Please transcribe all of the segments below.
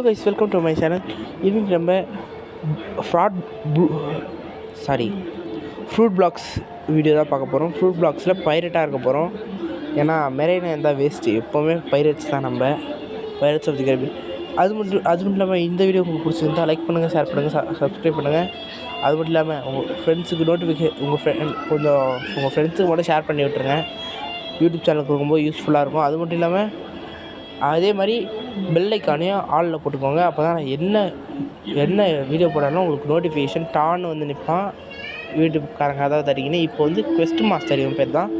Guys, welcome to my channel. இன்னைக்கு நம்ம fruit blocks video தான் பார்க்க போகிறோம். ஃப்ரூட் பிளாக்ஸில் பைரட்டாக இருக்க போகிறோம். ஏன்னா மெரைனா இருந்தால் வேஸ்ட்டு, எப்போவுமே பைரட்ஸ் தான். நம்ம பைரட்ஸ் ஆஃப் தி கரீபியன். அது மட்டும் இல்லாமல் இந்த வீடியோ உங்களுக்கு பிடிச்சிருந்தா லைக் பண்ணுங்கள், ஷேர் பண்ணுங்கள், சப்ஸ்கிரைப் பண்ணுங்கள். அது மட்டும் இல்லாமல் உங்கள் ஃப்ரெண்ட்ஸுக்கு உங்கள் ஃப்ரெண்ட்ஸுக்கு மட்டும் ஷேர் பண்ணி விட்டுருங்க. யூடியூப் சேனலுக்கு ரொம்ப யூஸ்ஃபுல்லாக இருக்கும். அது மட்டும் இல்லாமல் அதே மாதிரி பெல் ஐக்கானையும் ஆலில் போட்டுக்கோங்க. அப்போ தான் என்ன வீடியோ போட்டாலும் உங்களுக்கு நோட்டிஃபிகேஷன் டான்னு வந்து நிற்பான். யூடியூப்காரங்க அதாவது தட்டிக்கின்னு இப்போ வந்து குவெஸ்ட் மாஸ்டர் இவன் பேர் தான்.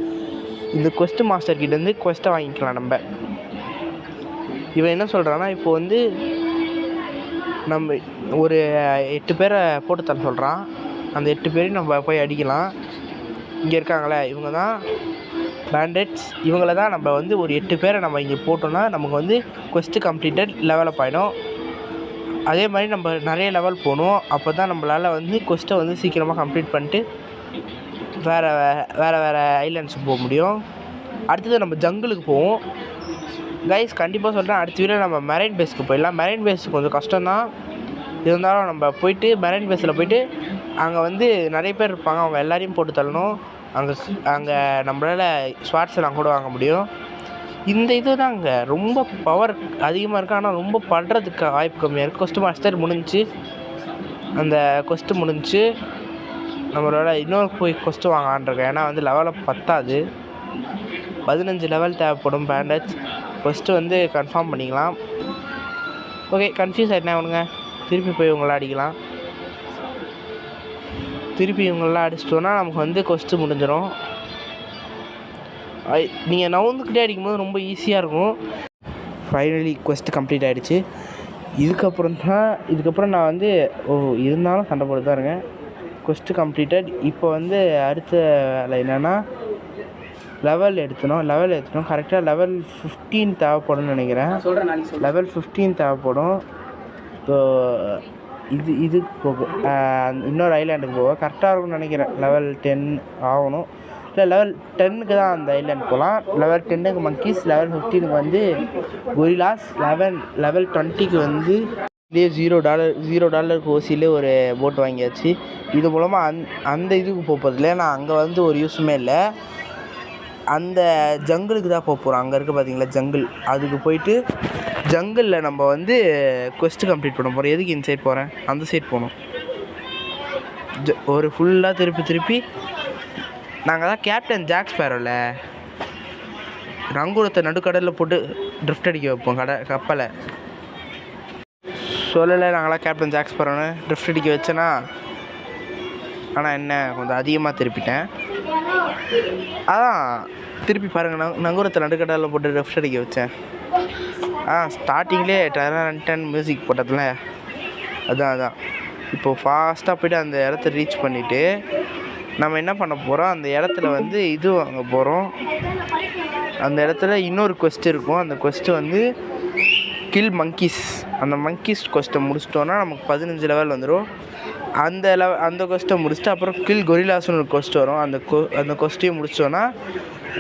இந்த குவெஸ்ட் மாஸ்டர்கிட்டேருந்து குவெஸ்ட்டை வாங்கிக்கலாம். நம்ம இவன் என்ன சொல்கிறான்னா, இப்போ வந்து நம்ம ஒரு 8 பேரை போட்டு தர சொல்கிறான். அந்த 8 பேரையும் நம்ம போய் அடிக்கலாம். இங்கே இருக்காங்களே, இவங்க தான் பேண்டட்ஸ். இவங்கள தான் நம்ம வந்து ஒரு 8 பேரை நம்ம இங்கே போட்டோன்னா நமக்கு வந்து குவெஸ்ட்டு கம்ப்ளீட்டட் லெவலப் ஆகிடும். அதே மாதிரி நம்ம நிறைய லெவல் போகணும். அப்போ தான் நம்மளால் வந்து குவெஸ்ட்டை வந்து சீக்கிரமாக கம்ப்ளீட் பண்ணிட்டு வேறு ஐலாண்ட்ஸுக்கு போக முடியும். அடுத்தது நம்ம ஜங்கிளுக்கு போவோம். கைஸ், கண்டிப்பாக சொல்கிறேன், அடுத்த வீடியோ நம்ம மெரைன் பேஸுக்கு போயிடலாம். மெரைன் பேஸுக்கு கொஞ்சம் கஷ்டம்தான், இருந்தாலும் நம்ம போயிட்டு மெரைன் பேஸில் போயிட்டு அங்கே வந்து நிறைய பேர் இருப்பாங்க. அவங்க எல்லாரையும் போட்டு தள்ளணும். அங்கே நம்மளால் ஸ்வாட்ஸ் எல்லாம் கூட வாங்க முடியும். இந்த இது தான் அங்கே ரொம்ப பவர் அதிகமாக இருக்குது. ஆனால் ரொம்ப பண்ணுறதுக்கு வாய்ப்பு கம்மியாக இருக்குது. கொஸ்ட் மாஸ்டர் முடிஞ்சு, அந்த கொஸ்ட்டு முடிஞ்சு நம்மளோட இன்னொரு போய் கொஸ்ட்டு வாங்கலான்ருக்கேன். ஏன்னா வந்து லெவலில் பத்தாது, 15 லெவல் தேவைப்படும் பேண்டட்ஸ். ஃபஸ்ட்டு வந்து கன்ஃபார்ம் பண்ணிக்கலாம். ஓகே, கன்ஃபியூஸ் ஆகிட்டேன் அவனுங்க. திருப்பி போய் இவங்கள அடிக்கலாம். திருப்பி இவங்களெலாம் அடிச்சிட்டோன்னா நமக்கு வந்து கொஸ்ட்டு முடிஞ்சிடும். நீங்கள் நவுந்துக்கிட்டே அடிக்கும்போது ரொம்ப ஈஸியாக இருக்கும். ஃபைனலி கொஸ்ட்டு கம்ப்ளீட் ஆகிடுச்சு. இதுக்கப்புறம் நான் வந்து இருந்தாலும் சண்டை போட்டு தான் இருக்கேன். Cost completed. இப்போ வந்து அடுத்த வேலை என்னென்னா லெவல் எடுத்தணும். கரெக்டாக லெவல் 15 தேவைப்படும்னு நினைக்கிறேன். லெவல் 15 தேவைப்படும். ஸோ இது போகும், இன்னொரு ஐலாண்டுக்கு போகும். கரெக்டாக இருக்கும்னு நினைக்கிறேன். லெவல் 10 ஆகணும். இல்லை, லெவல் 10க்கு தான் அந்த ஐலாண்ட் போகலாம். லெவல் 10க்கு மங்கீஸ், லெவல் 15க்கு வந்து கொரிலாஸ், லெவல் 20க்கு வந்து $0 ஓசியில் ஒரு போட் வாங்கியாச்சு. இது மூலமாக அந்த இதுக்கு போகிறதில்ல. நான் அங்கே வந்து ஒரு யூஸுமே இல்லை. அந்த ஜங்கிளுக்கு தான் போகிறோம். அங்கே இருக்க பார்த்தீங்களா ஜங்கிள், அதுக்கு போயிட்டு ஜங்கிளில் நம்ம வந்து கொஸ்ட்டு கம்ப்ளீட் பண்ண போகிறோம். எதுக்கு இந்த சைட் போகிறேன், அந்த சைட் போகணும். ஒரு ஃபுல்லாக திருப்பி நாங்கள் தான் கேப்டன் ஜாக் ஸ்பேரோவில் ரங்கூரத்தை நடுக்கடலில் போட்டு ட்ரிஃப்ட் அடிக்க வைப்போம் கப்பலை. சொல்லலை, நாங்களாம் கேப்டன் ஜாக் ஸ்பேரோன்னு ட்ரிஃப்ட் அடிக்க வச்சேன்னா. ஆனால் என்ன, கொஞ்சம் அதிகமாக திருப்பிட்டேன். அதான் திருப்பி பாருங்கள், நங்கூரத்தை நடுக்கடலில் போட்டு ட்ரிஃப்ட் அடிக்க வச்சேன். ஸ்டார்டிங்லேயே டென் மியூசிக் போட்டதில்ல, அதான் இப்போது ஃபாஸ்ட்டாக போய்ட்டு அந்த இடத்த ரீச் பண்ணிவிட்டு நம்ம என்ன பண்ண போகிறோம், அந்த இடத்துல வந்து இது வாங்க போகிறோம். அந்த இடத்துல இன்னொரு கொஸ்ட் இருக்கும். அந்த கொஸ்ட்டு வந்து கில் மங்கீஸ். அந்த மங்கீஸ் கொஸ்ட்டை முடிச்சிட்டோன்னா நமக்கு 15 லெவல் வந்துடும். அந்த கொஸ்ட்டை முடிச்சுட்டு அப்புறம் கில் கொரிலாஸ்னு ஒரு கொஸ்ட் வரும். அந்த கொஸ்ட்டையும் முடிச்சிட்டோன்னா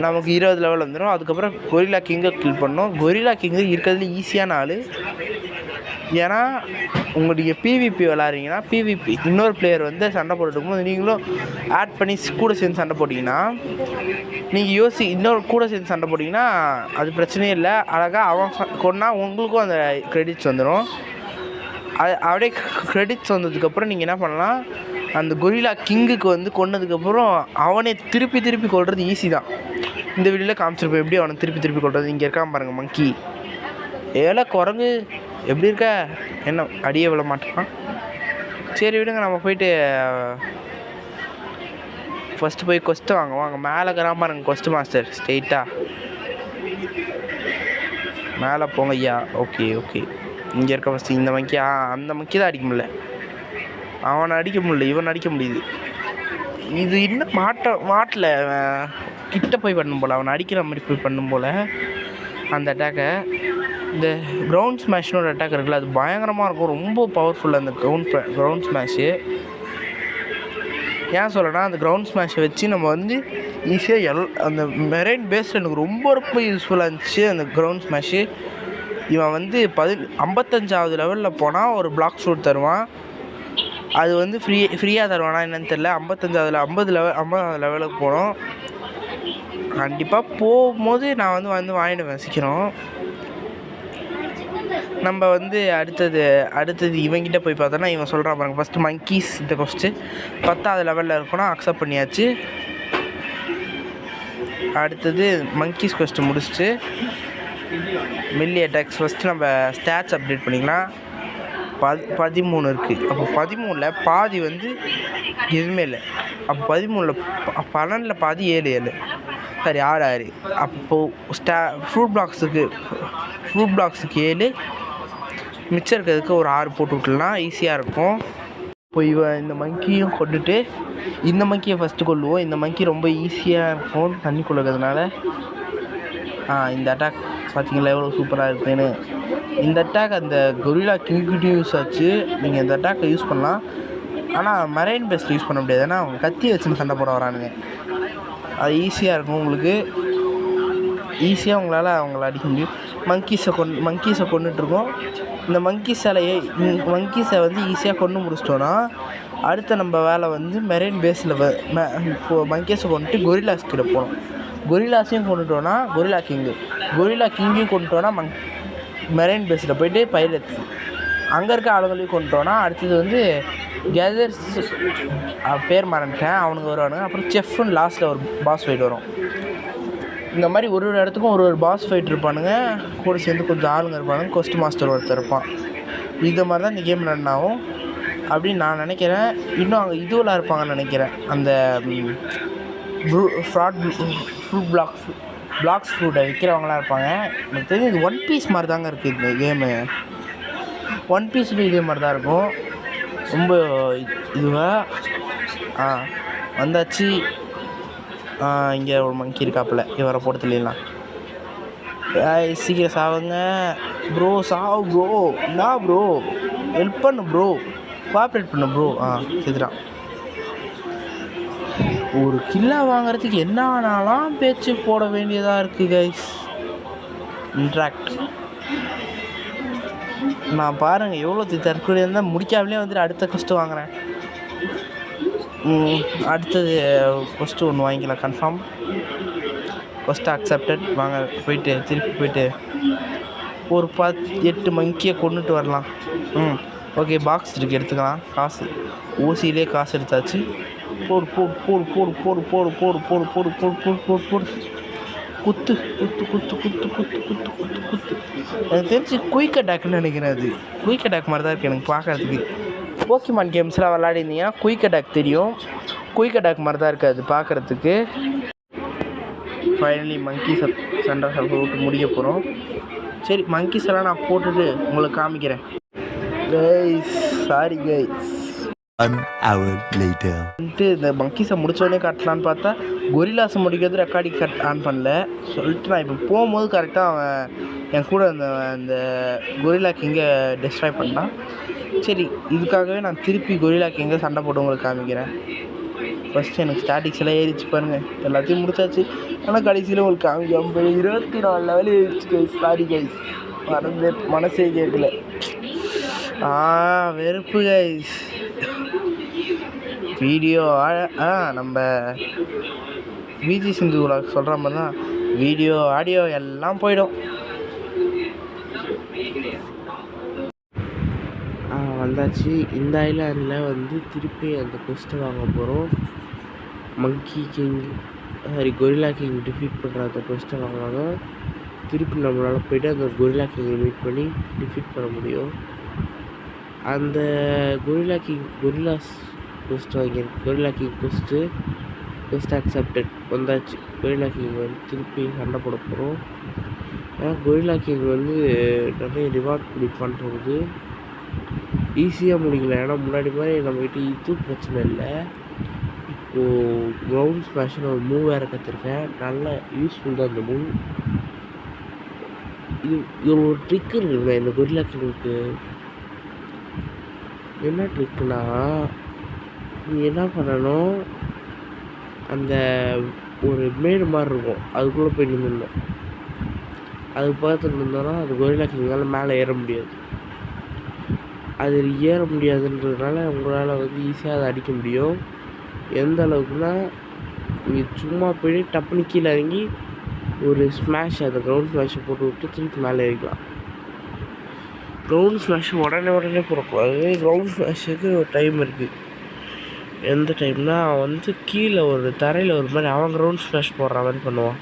நமக்கு 20 லெவல் வந்துடும். அதுக்கப்புறம் கொரிலா கிங்கை கில் பண்ணோம். கொரிலா கிங்கு இருக்கிறதுல ஈஸியான ஆள். ஏன்னா உங்களுக்கு பிவிபி விளாட்றீங்கன்னா, பிவிபி இன்னொரு பிளேயர் வந்து சண்டை போட்டுருக்கும்போது நீங்களும் ஆட் பண்ணி கூட சேர்ந்து சண்டை போட்டிங்கன்னா, நீங்கள் இன்னொரு கூட சேர்ந்து சண்டை போட்டிங்கன்னா அது பிரச்சனையே இல்லை. அழகாக அவன் கொண்டா உங்களுக்கும் அந்த கிரெடிட்ஸ் வந்துடும். அப்படியே கிரெடிட்ஸ் வந்ததுக்கப்புறம் நீங்கள் என்ன பண்ணலாம், அந்த கொரிலா கிங்குக்கு வந்து கொண்டதுக்கப்புறம் அவனே திருப்பி கொள்வது ஈஸி தான். இந்த வீடியோவில் காமிச்சிருப்போம் எப்படி அவனை திருப்பி கொள்வது. இங்கே இருக்கான் பாருங்கள் மங்கி. ஏழை குரங்கு, எப்படி இருக்க, என்ன அடியே விழ மாட்டான். சரி விடுங்க, நம்ம போயிட்டு ஃபஸ்ட்டு போய் கொஸ்ட்டு வாங்க மேலே இருக்கிறான் பாருங்க கொஸ்ட் மாஸ்டர். ஸ்ட்ரெயிட்டாக மேலே போங்க ஐயா. ஓகே இங்கே இருக்க ஃபஸ்ட்டு இந்த மங்கி. அந்த மங்கி தான் அடிக்க முடியல, அவனை அடிக்க முடியல, இவன் அடிக்க முடியுது. இது இன்னும் மாட்டில் கிட்ட போய் பண்ணும் போல், அவனை அடிக்கிற மாதிரி போய் பண்ணும் போல் அந்த அட்டாக்கை. இந்த கிரவுண்ட் ஸ்மாஷ்னு ஒரு அட்டாக் இருக்குல்ல, அது பயங்கரமாக இருக்கும், ரொம்ப பவர்ஃபுல் அந்த கிரவுண்ட் ஸ்மாஷு. ஏன் சொல்லனா, அந்த கிரவுண்ட் ஸ்மாஷை வச்சு நம்ம வந்து ஈஸியாக அந்த மெரைன் பேஸில் எனக்கு ரொம்ப யூஸ்ஃபுல்லாக இருந்துச்சு அந்த கிரவுண்ட் ஸ்மாஷு. இவன் வந்து 55வது லெவலில் போனால் ஒரு பிளாக் ஷூட் தருவான். அது வந்து ஃப்ரீயாக தருவானா என்னன்னு தெரில. 50வது லெவலுக்கு போனோம். கண்டிப்பாக போகும்போது நான் வந்து வாங்கிடுவேன் சீக்கிரம். நம்ம வந்து அடுத்தது இவங்கிட்ட போய் பார்த்தோன்னா இவன் சொல்கிறான் பாருங்க. ஃபஸ்ட்டு மங்கீஸ் இந்த கொஸ்ட்டு 10வது லெவலில் இருக்கணும், அக்செப்ட் பண்ணியாச்சு. அடுத்தது மங்கீஸ் கொஸ்ட்டு முடிச்சுட்டு மில்லி அட்டாக்ஸ் ஃபஸ்ட்டு நம்ம ஸ்டாட்ஸ் அப்டேட் பண்ணிக்கலாம். 13 இருக்குது. அப்போ 13ல் பாதி வந்து எதுவுமே இல்லை. அப்போ 12ல் பாதி 7 சரி 6. அப்போது ஃப்ரூட் பிளாக்ஸுக்கு 7, மிச்சம் இருக்கிறதுக்கு ஒரு 6 போட்டு விட்டுலாம் ஈஸியாக இருக்கும். இப்போ இவன் இந்த மங்கியும் கொண்டுட்டு இந்த மங்கியை ஃபஸ்ட்டு கொள்ளுவோம். இந்த மங்கி ரொம்ப ஈஸியாக இருக்கும் தண்ணிக்குள்ளே இருக்கிறதுனால. இந்த அட்டாக் பார்த்தீங்களா எவ்வளோ சூப்பராக இருக்குன்னு. இந்த அட்டாக் அந்த கொரில்லா கிங்கிட்டையும் யூஸ் ஆச்சு. நீங்கள் இந்த அட்டாக்கை யூஸ் பண்ணலாம். ஆனால் மரைன் பேஸில் யூஸ் பண்ண முடியாது. ஏன்னா அவங்க கத்தி வச்சுன்னு சண்டை போட வரானுங்க. அது ஈஸியாக இருக்கும் உங்களுக்கு. ஈஸியாக உங்களால் அவங்கள அடிக்க முடியும். மங்கீஸை கொண்டுட்ருக்கோம். இந்த மங்கீஸை வந்து ஈஸியாக கொண்டு முடிச்சிட்டோன்னா அடுத்த நம்ம வேலை வந்து மெரைன் பேஸில் மங்கீஸை கொண்டுட்டு கொரில்லாஸ் கிட்ட போகணும். கொரில்லாஸையும் கொண்டுட்டோன்னா கொரில்லா கிங்கையும் கொண்டுட்டோன்னா மெரைன் பேஸில் போய்ட்டு பைலட்ஸ் அங்கே இருக்க ஆளுங்களையும் கொண்டுட்டோன்னா அடுத்தது வந்து கேதர்ஸ் பேர் மறந்துட்டேன், அவனுங்க வருவானுங்க. அப்புறம் செஃப்னு லாஸ்ட்டில் ஒரு பாஸ் ஃபைட் வரும். இந்த மாதிரி ஒரு இடத்துக்கும் ஒரு பாஸ் ஃபைட் இருப்பானுங்க. கூட சேர்ந்து கொஞ்சம் ஆளுங்க இருப்பானுங்க. கொஸ்ட் மாஸ்டர் ஒருத்தர் இருப்பான். இந்த மாதிரி தான் இந்த கேம் ரன் ஆகும் அப்படின்னு நான் நினைக்கிறேன். இன்னும் அங்கே இதுவெல்லாம் இருப்பாங்கன்னு நினைக்கிறேன். அந்த பிளாக்ஸ் ஃப்ரூட்டை விற்கிறவங்களாம் இருப்பாங்க. எனக்கு தெரிஞ்சு இது ஒன் பீஸ் மாதிரி தாங்க இருக்குது இந்த கேமு. ஒன் பீஸ்லேயும் இதே மாதிரி தான் இருக்கும். ரொம்ப இதுவாக வந்தாச்சு. இங்கே ஒரு மங்கி இருக்காப்புல, இவரை போட்டு தெரியலாம். சீக்கிரம் சாவுங்க ப்ரோ, சாவு ப்ரோ. என்ன ப்ரோ, ஹெல்ப் பண்ணு ப்ரோ, கோஆப்ரேட் பண்ணு ப்ரோ. சரிதான். ஒரு கில்லா வாங்குறதுக்கு என்ன ஆனாலும் பேச்சு போட வேண்டியதாக இருக்குது கைஸ். இன்ட்ராக்ட் நான் பாருங்கள் எவ்வளோ தற்கொலை இருந்தால் முடிக்காமலே வந்துட்டு அடுத்த கொஸ்ட்டு வாங்குகிறேன். அடுத்தது கொஸ்ட்டு ஒன்று வாங்கிக்கலாம் கன்ஃபார்ம். Cost accepted. வாங்க திருப்பி போயிட்டு ஒரு 8 மங்கியை கொண்டுட்டு வரலாம். ஓகே, பாக்ஸ் இருக்குது, எடுத்துக்கலாம். காசு ஓசியிலே காசு எடுத்தாச்சு. போடு போடு போடு போடு போடு போடு போடு போடு போடு போடு போடு போடு போடு குத்து குத்து குத்து குத்து குத்து குத்து குத்து குத்து. எனக்கு தெரிஞ்சு குயிக் அட்டாக்னு நினைக்கிறேன். அது குயிக் அட்டாக் மாதிரி தான் இருக்குது எனக்கு பார்க்குறதுக்கு. போக்கிமான் கேம்ஸ்லாம் விளாடிருந்தீங்கன்னா குயிக் அட்டாக் தெரியும். குயிக் அட்டாக் மாதிரி தான் இருக்குது அது பார்க்குறதுக்கு. ஃபைனலி மங்கீஸ் சண்டை விட்டு முடிய போகிறோம். சரி, மங்கீஸ் எல்லாம் நான் போட்டுட்டு உங்களுக்கு காமிக்கிறேன் guys. Sorry guys. 1 hour later. இந்த மங்கீஸை முடித்தோடனே காட்டலான்னு பார்த்தா கொரில்லாஸை முடிக்கிறது ரெக்கார்டிங் ஆன் பண்ணல சொல்லிட்டு நான் இப்போ போகும்போது கரெக்டாக அவன் என் கூட அந்த கொரில்லா கிங்கை டிஸ்ட்ராய் பண்ணான். சரி, இதுக்காகவே நான் திருப்பி கொரில்லா கிங்கை சண்டை போட்டு உங்களுக்கு காமிக்கிறேன். ஃபஸ்ட்டு எனக்கு ஸ்டாட்டிக்ஸ் எல்லாம் ஏறிச்சு பாருங்கள். எல்லாத்தையும் முடிச்சாச்சு. ஆனால் கடைசியில் உங்களுக்கு காமிக்க 24 லெவல் ஏறிச்சு கைஸ். சாரி கைஸ், மனசே கேட்கல. வெறுப்பு கைஸ். வீடியோ நம்ம விஜி சிந்து சொல்கிற மாதிரி தான் வீடியோ ஆடியோ எல்லாம் போயிடும். வந்தாச்சு. இந்த ஐலாண்டில் வந்து திருப்பி அந்த கொஸ்ட்டை வாங்க போகிறோம். Monkey king gorilla king defeat பண்ணுற அந்த கொஸ்ட்டை வாங்குவாங்க. திருப்பி நம்மளால் போய்ட்டு அந்த கொரில்லா கிங்கை மீட் பண்ணி டிஃபீட் பண்ண முடியும். அந்த கொரில்லாஸ் கொஸ்ட் வாங்கியிருக்கு. கொரில்லா கிங் கொஸ்ட் அக்செப்டட் வந்தாச்சு. கொரில்லா கிங் வந்து திருப்பி சண்டை போட போகிறோம். ஏன்னா கொரில்லா கிங் வந்து நிறைய ரிவார்ட் பிடிப்பான்னு தோணுது. ஈஸியாக முடிக்கல. ஏன்னா முன்னாடி மாதிரி நம்மகிட்ட இது பிரச்சனை இல்லை. இப்போது கிரவுண்ட் ஸ்மாஷ்னு ஒரு மூவ் வேறு கற்றுருக்கேன். நல்லா யூஸ்ஃபுல் தான் இந்த மூவ். இது ஒரு ட்ரிக் இருக்குங்க இந்த கொரில்லா கிங்குக்கு. என்ன ட்ரிக்குன்னா, நீ என்ன பண்ணணும், அந்த ஒரு மேடு மாதிரி இருக்கும், அதுக்குள்ளே போய் நின்றுடணும். அது பக்கத்தில் இருந்தோன்னா அது கொரில்லா கிங்கால் மேலே ஏற முடியாது. அது ஏற முடியாதுன்றதுனால உங்களால் வந்து ஈஸியாக அதை அடிக்க முடியும். எந்த அளவுக்குன்னா நீங்கள் சும்மா போய் டப்புனு கீழே இறங்கி ஒரு ஸ்மாஷ், அந்த கிரவுண்ட் ஸ்மாஷை போட்டு விட்டு திருப்பி மேலே ஏறிக்கலாம். கிரவுண்ட் ஸ்மாஷ் உடனே போடக்கூடாது. கிரவுண்ட் ஸ்மாஷுக்கு ஒரு டைம் இருக்குது. எந்த டைம்னா வந்து கீழே ஒரு தரையில் ஒரு மாதிரி அவன் கிரவுண்ட் ஸ்மாஷ் போடுற மாதிரி பண்ணுவான்.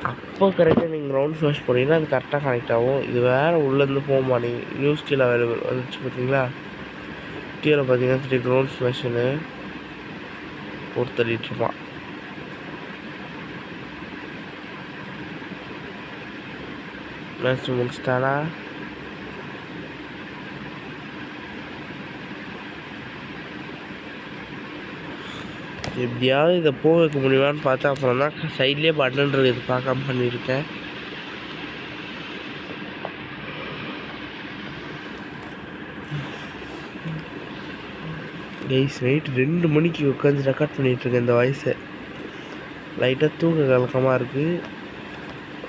அப்போ கரெக்டாக நீங்கள் கிரவுண்ட் ஸ்மாஷ் போனீங்கன்னா அது கரெக்டாக கனெக்ட் ஆகும். இது வேறு உள்ளேருந்து போக மாட்டேங்க. நியூஸ் கீழே அவைலபிள் வந்துச்சு பார்த்தீங்களா? கீழே பார்த்தீங்கன்னா சரி கிரவுண்ட் ஸ்மாஷுன்னு போட்டு தள்ளிட்டுருப்பான். மேட்ச் முடிச்சிட்டானா? எப்படியாவது இதை போக வைக்க முடியுமான்னு பார்த்தா அப்புறம் தான் சைட்லேயே பட்டன்றது இது பார்க்காம பண்ணியிருக்கேன். கைஸ் நைட் 2 மணிக்கு உட்காந்து ரெக்கார்ட் பண்ணிகிட்ருக்கேன். இந்த வாய்ஸை லைட்டாக தூக்க கலக்கமாக இருக்குது.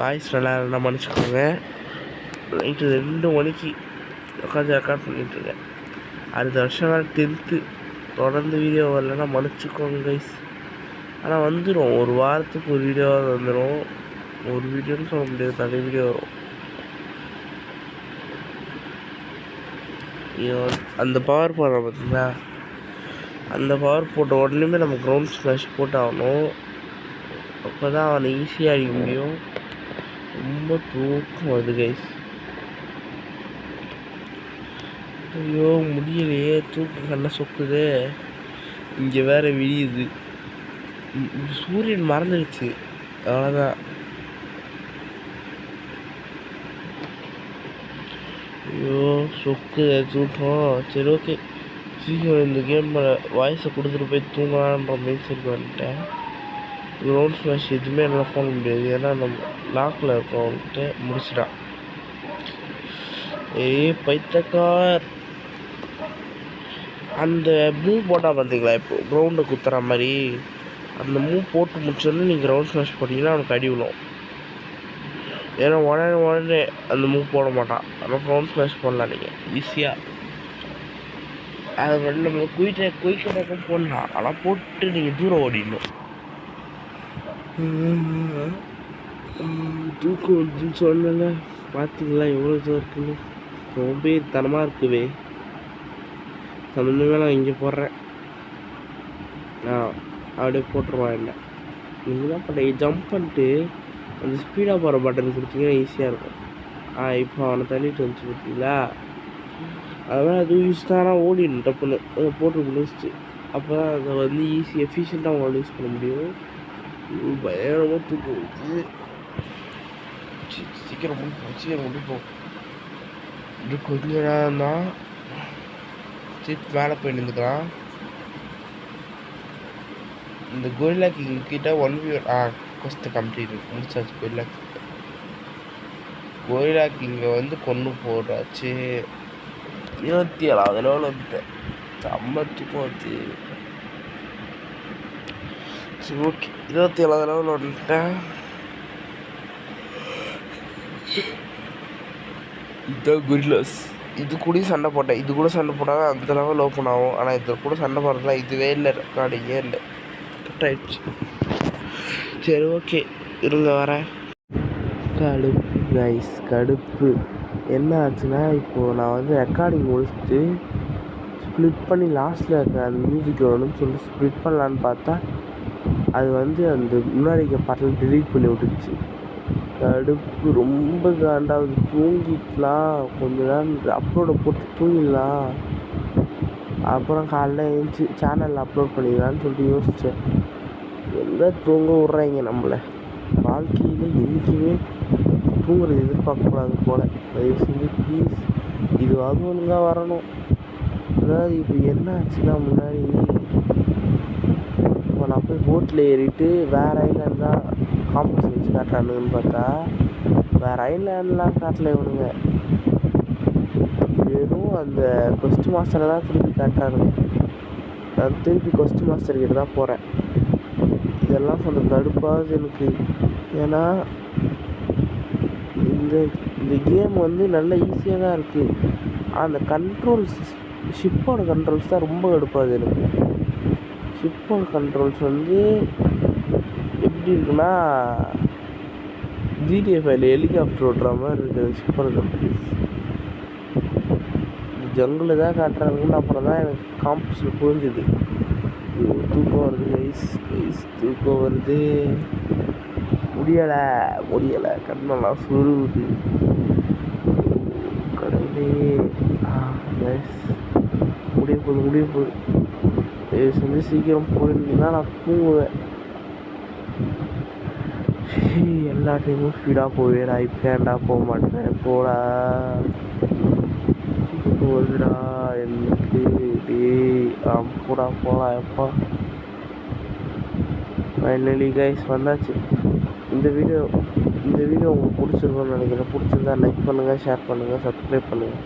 வாய்ஸ் நல்லா இருந்தா மன்னிச்சுக்கோங்க. நைட்டு 2 மணிக்கு உட்காந்து ரெக்கார்ட் பண்ணிகிட்ருக்கேன். அடுத்த வருஷம் தான் 10th. தொடர்ந்து வீடியோ வரலன்னா மன்னிச்சுக்கோங்க கைஸ். ஆனால் வந்துடும், ஒரு வாரத்துக்கு ஒரு வீடியோவாக வந்துடும். ஒரு வீடியோன்னு சொல்ல முடியாது, நிறைய வீடியோ வரும். அந்த பவர் போடுற பார்த்தீங்களா? அந்த பவர் போட்ட உடனே நம்ம கிரவுண்ட் ஸ்மாஷ் போட்டாகணும். அப்போ தான் அவனை ஈஸியாக அடிக்க முடியும். ரொம்ப தூக்கம் வருது கைஸ். ஐயோ முடியலையே, தூக்கம் கண்ணை சொக்குது. இங்கே வேற விடியுது. சூரியன் மறந்துடுச்சு, அவ்வளோதான். ஐயோ சொக்குது தூக்கம். சரி ஓகே, சீக்கிரம் இந்த கேமில் வாய்ஸை கொடுத்துட்டு போய் தூங்கலான்ற மைண்ட் செட் வந்துட்டேன். கிரவுண்ட் ஸ்மாஷ் எதுவுமே என்னால் போட முடியாது, ஏன்னா நம்ம லாக்கில் இருக்கோம். அவன்கிட்ட முடிச்சிட்டான். பைத்தக்கார். அந்த மூவ் போட்டால் பார்த்தீங்களா, இப்போ கிரவுண்டை குத்துற மாதிரி அந்த மூவ் போட்டு முடிச்சோடனே நீங்கள் கிரவுண்ட் ஸ்மாஷ் போட்டிங்கன்னா அவனுக்கு அடி விழும். ஏன்னா உடனே அந்த மூவ் போட மாட்டான். ஆனால் கிரவுண்ட் ஸ்மாஷ் போடலாம் நீங்கள் ஈஸியாக. அது வந்து நம்ம குயிக்காக போடலாம், ஆனால் போட்டு நீங்கள் தூரம் ஓடிடணும். தூக்கம் வந்துன்னு சொன்னல, பார்த்தீங்களா எவ்வளோ தூரம் இருக்குன்னு. ரொம்ப தனமாக இருக்குவே. சம்மந்தமே நான் இங்கே போடுறேன். அப்படியே போட்டுருவான் என்ன. நீங்கள் என்ன பண்ணுறீங்க, ஜம்ப் பண்ணிட்டு அந்த ஸ்பீடாக போகிற பட்டன் கொடுத்தீங்கன்னா ஈஸியாக இருக்கும். இப்போ அவனை தள்ளிட்டு வந்துச்சு பார்த்தீங்களா? அதனால் அது யூஸ் தானே ஓடிடணும் டப்புன்னு போட்டு முடிச்சுட்டு. அப்போ தான் அதை வந்து ஈஸி எஃபிஷியண்ட்டாக அவங்களால யூஸ் பண்ண முடியும். பயங்கரமாக தூக்கம் வச்சு சீக்கிரம் முடிப்போம். இது கொஞ்ச நேரம் தான் சீட் மேலே போய் நின்றுக்கலாம். இந்த கொரில்லா கிங் கிட்ட 1v1 கொஸ்ட் கம்ப்ளீட் முடிச்சாச்சு. கொரில்லா கிங்கை வந்து கொண்டு போடுறாச்சு. 27வது லெவல் வந்துட்டேன். செம்ம தூக்கம் வச்சு. சரி ஓகே, 27வது லெவல் வந்துட்டேன். இதுதான் கொரில்லாஸ். இது கூட சண்டை போட்டேன். இது கூட சண்டை போட்டால் அந்த லெவல் ஓப்பன் ஆகும். ஆனால் இது கூட சண்டை போடுறதுலாம் இதுவே இல்லை, ரெக்கார்டிங்கே இல்லை, கட் ஆகிடுச்சு. சரி ஓகே இருங்க வரேன். கடுப்பு கைஸ், கடுப்பு. என்ன ஆச்சுன்னா, இப்போது நான் வந்து ரெக்கார்டிங் முடிச்சுட்டு ஸ்ப்ளிட் பண்ணி லாஸ்ட்டில் இருக்க அந்த மியூசிக் வரணும்னு சொல்லிட்டு ஸ்ப்ளிட் பண்ணலான்னு பார்த்தா அது வந்து அந்த முன்னாடி பாட்டில் டிலீட் பண்ணி விட்டுச்சு. கடுப்பு ரொம்ப காண்டாவது. தூங்கிக்கலாம், கொஞ்ச நேரம் அப்லோடை போட்டு தூங்கிடலாம், அப்புறம் காலைல எழுந்துச்சி சேனலில் அப்லோட் பண்ணிக்கலான்னு சொல்லிட்டு யோசித்தேன். எங்கே தூங்க விட்றாங்க நம்மளை. வாழ்க்கையில் என்றைக்குமே தூங்குறது எதிர்பார்க்கக்கூடாது போல். தயவு செஞ்சு ப்ளீஸ் இதுவாக ஒழுங்காக வரணும். அதாவது இப்போ என்ன ஆச்சுன்னா, முன்னாடி இப்போ நான் போய் போட்டில் ஏறிட்டு வேறு ஐலாண்ட் தான் காம்பஸ் வச்சு காட்டுறானுங்கன்னு பார்த்தா வேறு ஐலாண்ட்லாம் காட்டல இவனுங்க. வெறும் அந்த கொஸ்ட் மாஸ்டரை தான் திருப்பி காட்டுறானுங்க. நான் திருப்பி கொஸ்ட் மாஸ்டர் கிட்ட தான் போகிறேன். இதெல்லாம் கொஞ்சம் கடுப்பாகுது எனக்கு. ஏன்னா இந்த இந்த கேம் வந்து நல்ல ஈஸியாக தான் இருக்குது. ஆனால் அந்த கண்ட்ரோல்ஸ் ஷிப்போட கண்ட்ரோல்ஸ் தான் ரொம்ப எடுப்பாது எனக்கு. ஷிப்போட கண்ட்ரோல்ஸ் வந்து எப்படி இருக்குன்னா GTA 5 ஹெலிகாப்டர் ஓட்டுற மாதிரி இருக்குது ஷிப்போட கண்ட்ரோல்ஸ். ஜங்கில் தான் காட்டுறாங்கன்னு அப்புறம் தான் எனக்கு காம்பஸில் புரிஞ்சுது. தூக்கம் வருது கைஸ், தூக்கம் வருது. முடியலை கண்ணெல்லாம் சுருகுது. கடவுளே. கைஸ் முடிய போகுது. செஞ்சு சீக்கிரம் போயிருந்தீங்கன்னா நான் தூங்குவேன். எல்லா டைமும் ஸ்பீடாக போவேடா, இப்போ ஏன்டா போக மாட்டேன். போடா வருதுடா எனக்கு. போடா எப்பா. ஃபைனலி கைஸ் வந்தாச்சு. இந்த வீடியோ உங்களுக்கு பிடிச்சிருக்கும்னு நினைக்கிறேன். பிடிச்சிருந்தா லைக் பண்ணுங்கள், ஷேர் பண்ணுங்கள், சப்ஸ்கிரைப் பண்ணுங்கள்.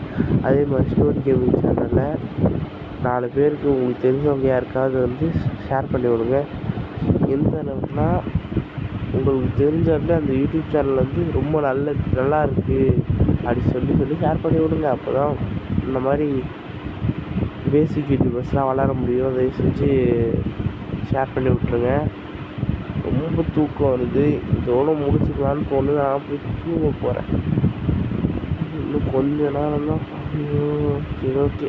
அதே மாதிரி ஸ்டோரி கேமிங் சேனலில் 4 பேருக்கு உங்களுக்கு தெரிஞ்சவங்க யாருக்காவது வந்து ஷேர் பண்ணி விடுங்க. எந்த அளவுக்குனா உங்களுக்கு தெரிஞ்சாலே அந்த யூடியூப் சேனல் வந்து ரொம்ப நல்லா இருக்குது அப்படி சொல்லி ஷேர் பண்ணி விடுங்க. அப்போ தான் இந்த மாதிரி பேசிக் யூடியூபர்ஸ்லாம் வளர முடியும். அதை செஞ்சு ஷேர் பண்ணி விட்ருங்க. ரொம்ப தூக்கம் வருது. இதோட முடிச்சுக்கலான்னு தோணுது. நான் போய் தூங்க போகிறேன். இன்னும் கொஞ்ச நேரம் தான். சரி ஓகே.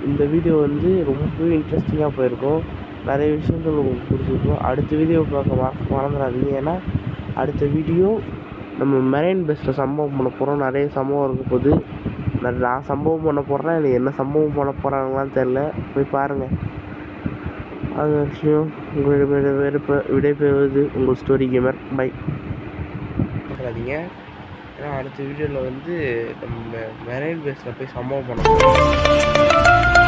இந்த வீடியோ வந்து ரொம்பவே இன்ட்ரெஸ்டிங்காக போயிருக்கும். நிறைய விஷயங்கள் உங்களுக்கு பிடிச்சிருக்கும். அடுத்த வீடியோ பார்க்க மறந்துடாதீங்க. ஏன்னா அடுத்த வீடியோ நம்ம மெரைன் பேஸில் சம்பவம் பண்ண போகிறோம். நிறைய சம்பவம் இருக்க போது. நான் சம்பவம் பண்ண போகிறேன்னா எனக்கு என்ன சம்பவம் பண்ண போகிறாங்களான்னு தெரில. போய் பாருங்கள். அது விஷயம் உங்களிடம் விடைபெறுவது உங்கள் ஸ்டோரி கேமர். பை. பார்க்காதீங்க. ஏன்னா அடுத்த வீடியோவில் வந்து நம்ம மெரைன் பேஸில் போய் சம்பவம் பண்ண போகிறோம்.